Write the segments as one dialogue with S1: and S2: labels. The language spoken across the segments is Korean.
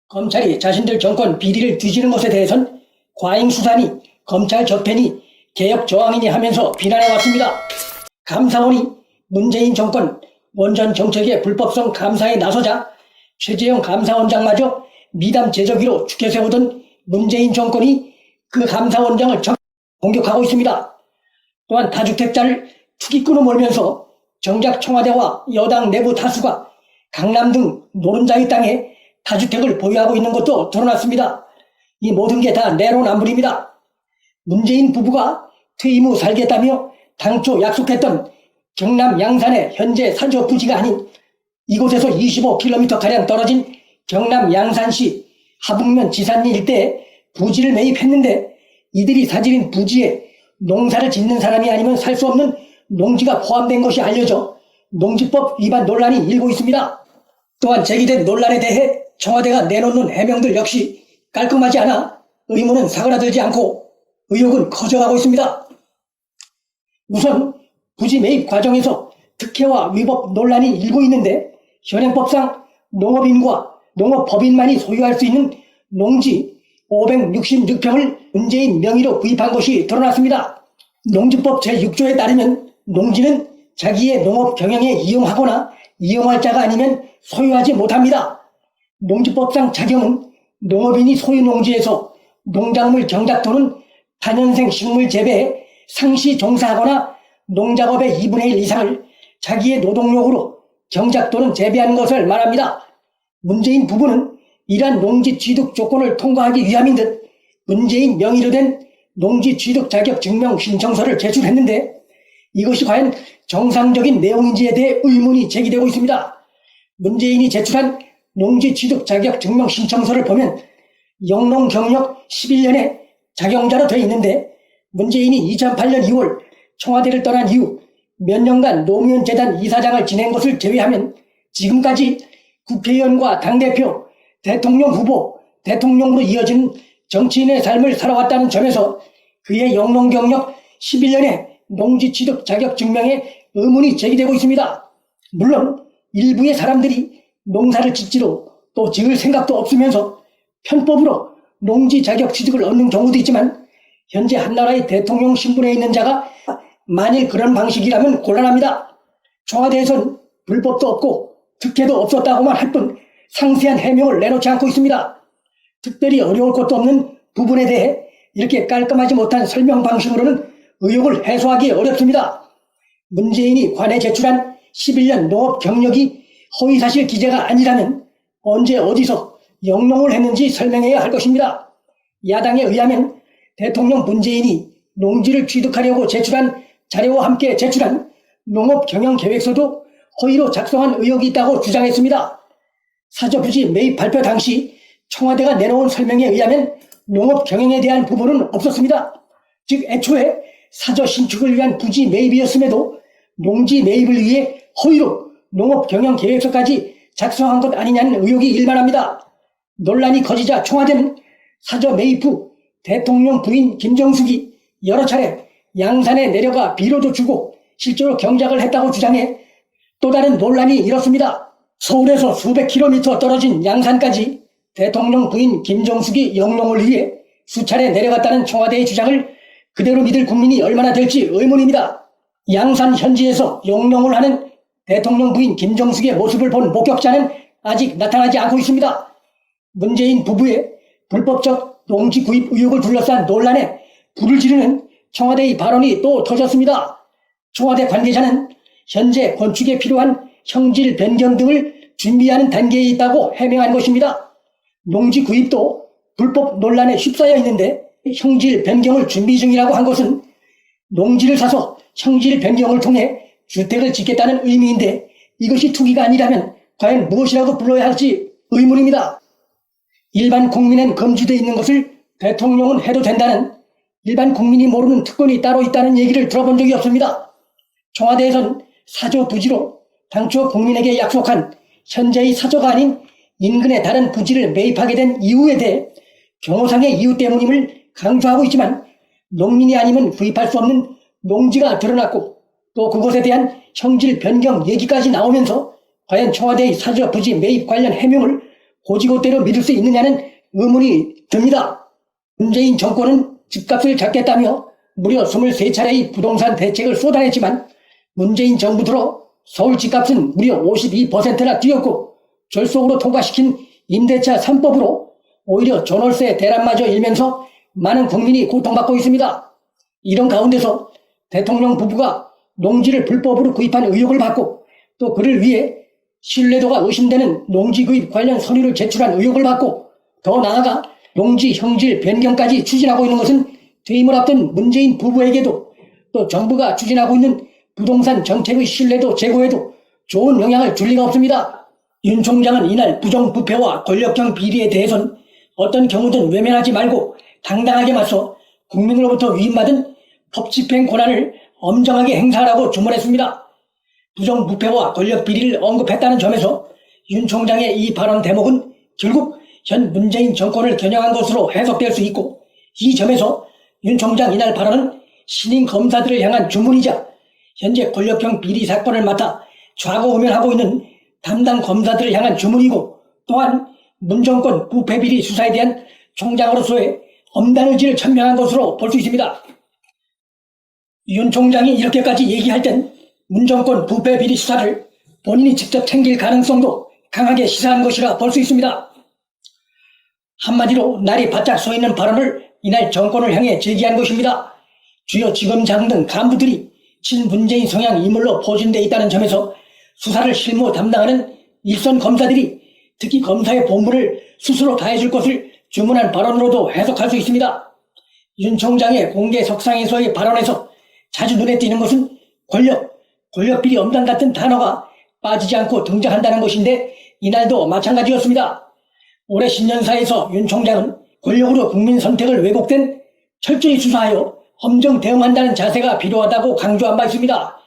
S1: 검찰이 자신들 정권 비리를 뒤지는 것에 대해선 과잉 수사니 검찰 적폐니 개혁 저항이니 하면서 비난해왔습니다. 감사원이 문재인 정권 원전 정책의 불법성 감사에 나서자 최재형 감사원장마저 미담 제적으로 죽여세우던 문재인 정권이 그 감사원장을 공격하고 있습니다. 또한 다주택자를 투기꾼으로 몰면서 정작 청와대와 여당 내부 다수가 강남 등 노른자의 땅에 다주택을 보유하고 있는 것도 드러났습니다. 이 모든 게 다 내로남불입니다. 문재인 부부가 퇴임 후 살겠다며 당초 약속했던 경남 양산의 현재 사저 부지가 아닌 이곳에서 25km가량 떨어진 경남 양산시 하북면 지산리 일대에 부지를 매입했는데 이들이 사들인 부지에 농사를 짓는 사람이 아니면 살 수 없는 농지가 포함된 것이 알려져 농지법 위반 논란이 일고 있습니다. 또한 제기된 논란에 대해 청와대가 내놓는 해명들 역시 깔끔하지 않아 의문은 사그라들지 않고 의혹은 커져가고 있습니다. 우선 부지 매입 과정에서 특혜와 위법 논란이 일고 있는데 현행법상 농업인과 농업법인만이 소유할 수 있는 농지 566평을 문재인 명의로 구입한 것이 드러났습니다. 농지법 제6조에 따르면 농지는 자기의 농업 경영에 이용하거나 이용할 자가 아니면 소유하지 못합니다. 농지법상 자경은 농업인이 소유 농지에서 농작물 경작 또는 다년생 식물 재배에 상시 종사하거나 농작업의 2분의 1 이상을 자기의 노동력으로 경작 또는 재배하는 것을 말합니다. 문재인 부부는 이러한 농지 취득 조건을 통과하기 위함인 듯 문재인 명의로 된 농지 취득 자격 증명 신청서를 제출했는데 이것이 과연 정상적인 내용인지에 대해 의문이 제기되고 있습니다. 문재인이 제출한 농지 취득 자격 증명 신청서를 보면 영농 경력 11년의 자경자로 되어 있는데 문재인이 2008년 2월 청와대를 떠난 이후 몇 년간 노무현 재단 이사장을 지낸 것을 제외하면 지금까지 국회의원과 당대표, 대통령 후보, 대통령으로 이어진 정치인의 삶을 살아왔다는 점에서 그의 영농 경력 11년의 농지 취득 자격 증명에 의문이 제기되고 있습니다. 물론 일부의 사람들이 농사를 짓지도 또 지을 생각도 없으면서 편법으로 농지 자격 취득을 얻는 경우도 있지만 현재 한나라의 대통령 신분에 있는 자가 만일 그런 방식이라면 곤란합니다. 청와대에선 불법도 없고 특혜도 없었다고만 할 뿐 상세한 해명을 내놓지 않고 있습니다. 특별히 어려울 것도 없는 부분에 대해 이렇게 깔끔하지 못한 설명 방식으로는 의혹을 해소하기 어렵습니다. 문재인이 관에 제출한 11년 농업 경력이 허위사실 기재가 아니라면 언제 어디서 영농을 했는지 설명해야 할 것입니다. 야당에 의하면 대통령 문재인이 농지를 취득하려고 제출한 자료와 함께 제출한 농업경영계획서도 허위로 작성한 의혹이 있다고 주장했습니다. 사저부지 매입 발표 당시 청와대가 내놓은 설명에 의하면 농업경영에 대한 부분은 없었습니다. 즉 애초에 사저 신축을 위한 부지 매입이었음에도 농지 매입을 위해 허위로 농업경영계획서까지 작성한 것 아니냐는 의혹이 일만합니다. 논란이 커지자 청와대는 사저 매입 후 대통령 부인 김정숙이 여러 차례 양산에 내려가 비료도 주고 실제로 경작을 했다고 주장해 또 다른 논란이 일었습니다. 서울에서 수백 킬로미터 떨어진 양산까지 대통령 부인 김정숙이 영농을 위해 수차례 내려갔다는 청와대의 주장을 그대로 믿을 국민이 얼마나 될지 의문입니다. 양산 현지에서 영농을 하는 대통령 부인 김정숙의 모습을 본 목격자는 아직 나타나지 않고 있습니다. 문재인 부부의 불법적 농지 구입 의혹을 둘러싼 논란에 불을 지르는 청와대의 발언이 또 터졌습니다. 청와대 관계자는 현재 건축에 필요한 형질 변경 등을 준비하는 단계에 있다고 해명한 것입니다. 농지 구입도 불법 논란에 휩싸여 있는데 형질 변경을 준비 중이라고 한 것은 농지를 사서 형질 변경을 통해 주택을 짓겠다는 의미인데 이것이 투기가 아니라면 과연 무엇이라고 불러야 할지 의문입니다. 일반 국민엔 금지되어 있는 것을 대통령은 해도 된다는 일반 국민이 모르는 특권이 따로 있다는 얘기를 들어본 적이 없습니다. 청와대에선 사저 부지로 당초 국민에게 약속한 현재의 사저가 아닌 인근의 다른 부지를 매입하게 된 이유에 대해 경호상의 이유 때문임을 강조하고 있지만 농민이 아니면 구입할 수 없는 농지가 드러났고 또 그것에 대한 형질 변경 얘기까지 나오면서 과연 청와대의 사저 부지 매입 관련 해명을 고지고대로 믿을 수 있느냐는 의문이 듭니다. 문재인 정권은 집값을 잡겠다며 무려 23차례의 부동산 대책을 쏟아냈지만 문재인 정부 들어 서울 집값은 무려 52%나 뛰었고 졸속으로 통과시킨 임대차 3법으로 오히려 전월세 대란마저 일면서 많은 국민이 고통받고 있습니다. 이런 가운데서 대통령 부부가 농지를 불법으로 구입한 의혹을 받고 또 그를 위해 신뢰도가 의심되는 농지 구입 관련 서류를 제출한 의혹을 받고 더 나아가 농지 형질 변경까지 추진하고 있는 것은 퇴임을 앞둔 문재인 부부에게도 또 정부가 추진하고 있는 부동산 정책의 신뢰도 제고에도 좋은 영향을 줄 리가 없습니다. 윤 총장은 이날 부정부패와 권력형 비리에 대해선 어떤 경우든 외면하지 말고 당당하게 맞서 국민으로부터 위임받은 법 집행 권한을 엄정하게 행사하라고 주문했습니다. 부정부패와 권력 비리를 언급했다는 점에서 윤 총장의 이 발언 대목은 결국 현 문재인 정권을 겨냥한 것으로 해석될 수 있고 이 점에서 윤 총장 이날 발언은 신임 검사들을 향한 주문이자 현재 권력형 비리 사건을 맡아 좌고우면하고 있는 담당 검사들을 향한 주문이고 또한 문 정권 부패비리 수사에 대한 총장으로서의 엄단 의지를 천명한 것으로 볼 수 있습니다. 윤 총장이 이렇게까지 얘기할 땐 문 정권 부패비리 수사를 본인이 직접 챙길 가능성도 강하게 시사한 것이라 볼 수 있습니다. 한마디로 날이 바짝 서 있는 발언을 이날 정권을 향해 제기한 것입니다. 주요 지검장 등 간부들이 친문재인 성향 인물로 포진되어 있다는 점에서 수사를 실무 담당하는 일선 검사들이 특히 검사의 본분을 스스로 다해줄 것을 주문한 발언으로도 해석할 수 있습니다. 윤 총장의 공개 석상에서의 발언에서 자주 눈에 띄는 것은 권력비리 엄단 같은 단어가 빠지지 않고 등장한다는 것인데 이날도 마찬가지였습니다. 올해 신년사에서 윤 총장은 권력으로 국민 선택을 왜곡된 철저히 수사하여 엄정 대응한다는 자세가 필요하다고 강조한 바 있습니다.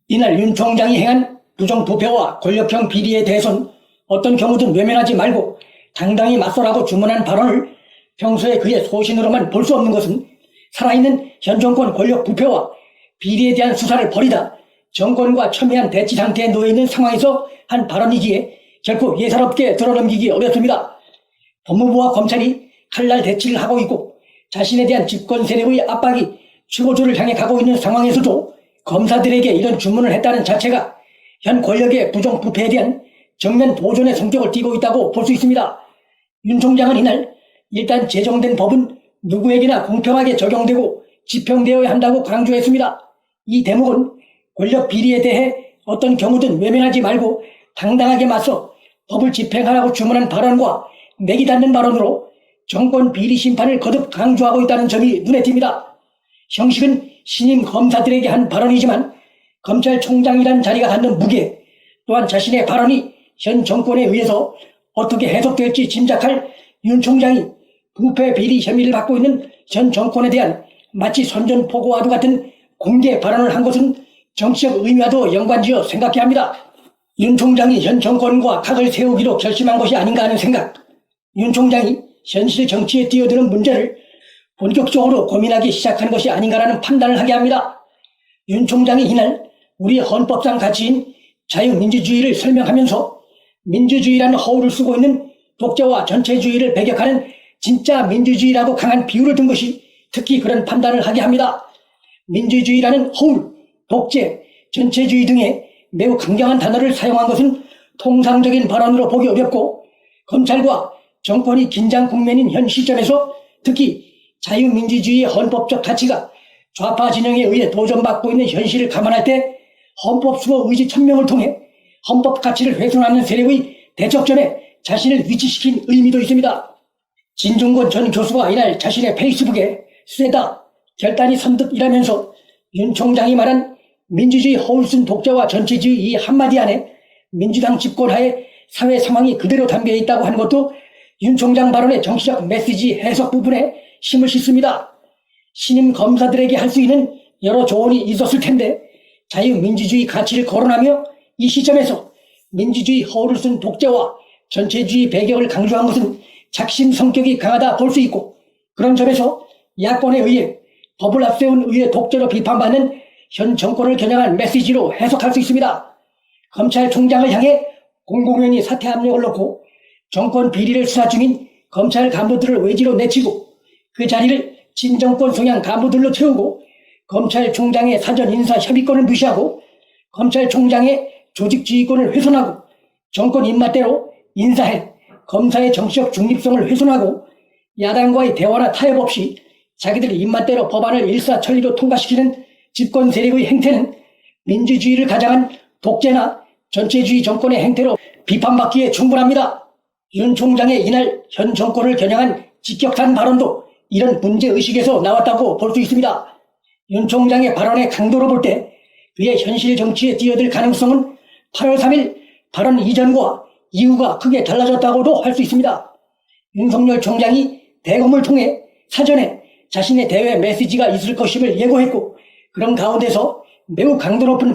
S1: 이날 윤 총장이 행한 부정부패와 권력형 비리에 대해선 어떤 경우든 외면하지 말고 당당히 맞서라고 주문한 발언을 평소에 그의 소신으로만 볼 수 없는 것은 살아있는 현 정권 권력 부패와 비리에 대한 수사를 벌이다 정권과 첨예한 대치 상태에 놓여있는 상황에서 한 발언이기에 결코 예사롭게 들어넘기기 어렵습니다. 법무부와 검찰이 칼날 대치를 하고 있고 자신에 대한 집권 세력의 압박이 최고조를 향해 가고 있는 상황에서도 검사들에게 이런 주문을 했다는 자체가 현 권력의 부정부패에 대한 정면 보존의 성격을 띠고 있다고 볼 수 있습니다. 윤 총장은 이날 일단 제정된 법은 누구에게나 공평하게 적용되고 집행되어야 한다고 강조했습니다. 이 대목은 권력 비리에 대해 어떤 경우든 외면하지 말고 당당하게 맞서 법을 집행하라고 주문한 발언과 맥이 닿는 발언으로 정권 비리 심판을 거듭 강조하고 있다는 점이 눈에 띕니다. 형식은 신임 검사들에게 한 발언이지만 검찰총장이란 자리가 갖는 무게 또한 자신의 발언이 현 정권에 의해서 어떻게 해석될지 짐작할 윤 총장이 부패 비리 혐의를 받고 있는 현 정권에 대한 마치 선전포고와도 같은 공개 발언을 한 것은 정치적 의미와도 연관지어 생각해야 합니다. 윤 총장이 현 정권과 각을 세우기로 결심한 것이 아닌가 하는 생각. 윤 총장이 현실 정치에 뛰어드는 문제를 본격적으로 고민하기 시작한 것이 아닌가라는 판단을 하게 합니다. 윤 총장이 이날 우리 헌법상 가치인 자유민주주의를 설명하면서 민주주의라는 허울을 쓰고 있는 독재와 전체주의를 배격하는 진짜 민주주의라고 강한 비유를 든 것이 특히 그런 판단을 하게 합니다. 민주주의라는 허울, 독재, 전체주의 등의 매우 강경한 단어를 사용한 것은 통상적인 발언으로 보기 어렵고 검찰과 정권이 긴장 국면인 현 시점에서 특히 자유민주주의의 헌법적 가치가 좌파 진영에 의해 도전받고 있는 현실을 감안할 때 헌법 수호 의지 천명을 통해 헌법 가치를 훼손하는 세력의 대적전에 자신을 위치시킨 의미도 있습니다. 진중권 전 교수가 이날 자신의 페이스북에 쎄다, 결단이 선득이라면서 윤 총장이 말한 민주주의 허울순 독재와 전체주의 이 한마디 안에 민주당 집권하에 사회 상황이 그대로 담겨 있다고 하는 것도 윤 총장 발언의 정치적 메시지 해석 부분에 힘을 싣습니다. 신임 검사들에게 할 수 있는 여러 조언이 있었을 텐데 자유민주주의 가치를 거론하며 이 시점에서 민주주의 허울을 쓴 독재와 전체주의 배격을 강조한 것은 작심 성격이 강하다 볼 수 있고 그런 점에서 야권에 의해 법을 앞세운 의회 독재로 비판받는 현 정권을 겨냥한 메시지로 해석할 수 있습니다. 검찰총장을 향해 공공연히 사퇴 압력을 넣고 정권 비리를 수사 중인 검찰 간부들을 외지로 내치고 그 자리를 친정권 성향 간부들로 채우고 검찰총장의 사전 인사 협의권을 무시하고 검찰총장의 조직지휘권을 훼손하고 정권 입맛대로 인사해 검사의 정치적 중립성을 훼손하고 야당과의 대화나 타협 없이 자기들 입맛대로 법안을 일사천리로 통과시키는 집권 세력의 행태는 민주주의를 가장한 독재나 전체주의 정권의 행태로 비판받기에 충분합니다. 윤 총장의 이날 현 정권을 겨냥한 직격탄 발언도 이런 문제의식에서 나왔다고 볼 수 있습니다. 윤 총장의 발언의 강도로 볼 때 그의 현실 정치에 뛰어들 가능성은 8월 3일 발언 이전과 이후가 크게 달라졌다고도 할 수 있습니다. 윤석열 총장이 대검을 통해 사전에 자신의 대외 메시지가 있을 것임을 예고했고 그런 가운데서 매우 강도 높은